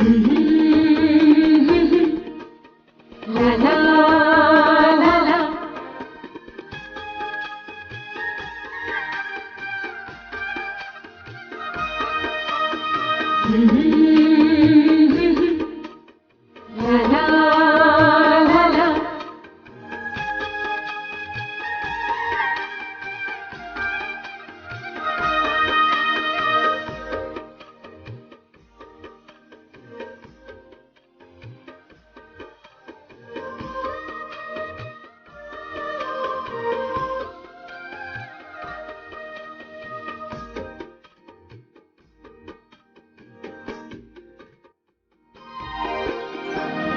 La la la la. La la la la.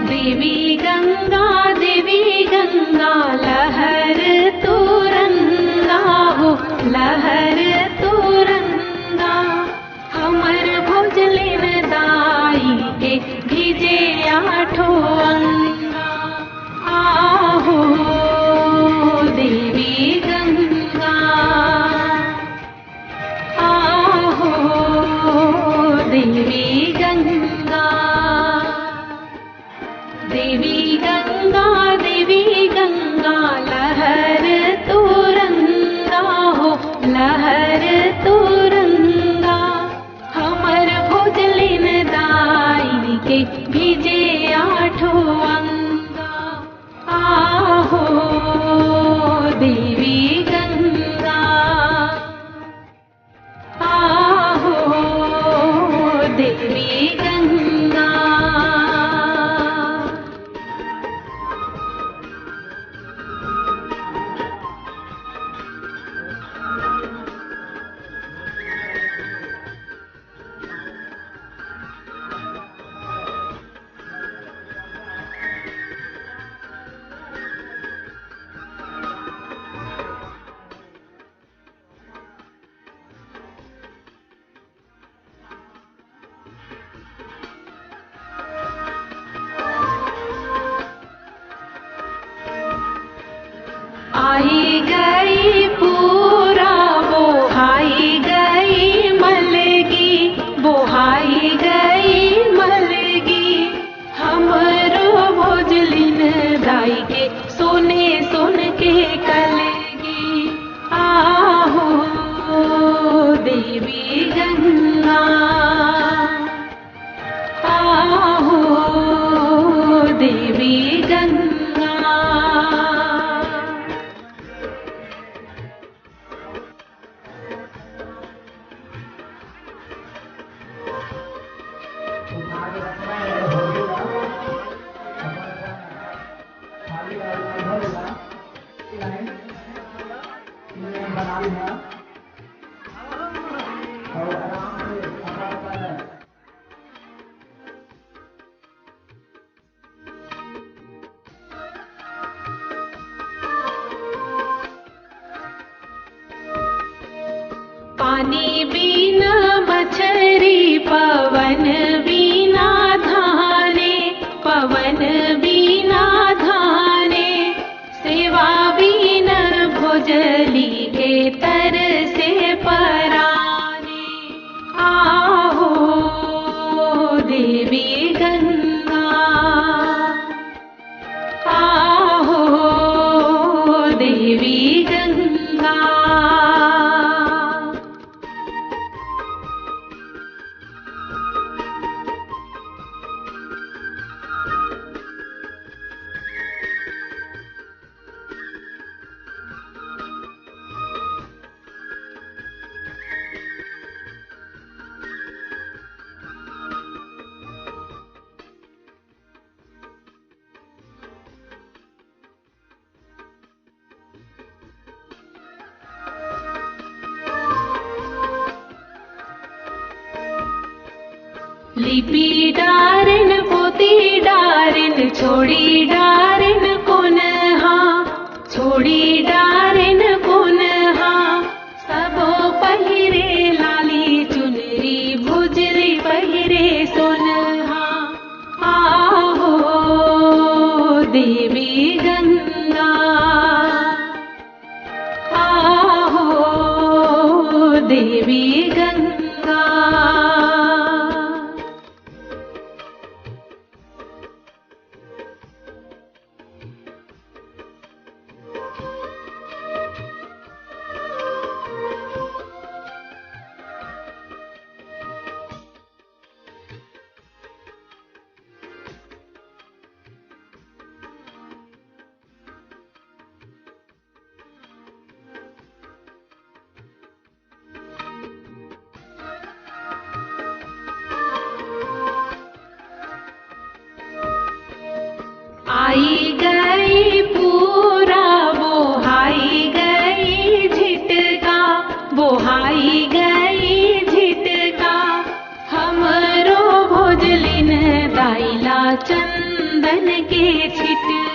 देवी गंगा लहर तुरंगा हो लहर तुरंगा हमर भोजलिन दाई के भिजे आठो अंगा आहो देवी गंगा आहो देवी गंगा देवी गंगा लहर तुरंगा हो लहर तुरंगा हमर भोजलिन दाई के भिजे आठो अंगा आहो देवी गंगा आहो देवी गंगा। आई गई पूरा बोहाई गई मलगी बोहाई गई मलगी हमरो भोजलिन दाई के सोने सोन के कलगी आहो देवी गंगा आहो देवी गंगा। पानी बिना मछरी पवन बिना धाने पवन बिना धाने सेवा बिना भोजली के तर से पराने आहो देवी गंगा आहो देवी गंगा। लिपि डारिन पोती डारिन छोड़ी डारिन कोनहा छोड़ी डारिन कोनहा सबो पहिरे लाली चुनरी भुजरी पहिरे सोनहा आहो देवी गंगा आहो देवी गंगा। के छिट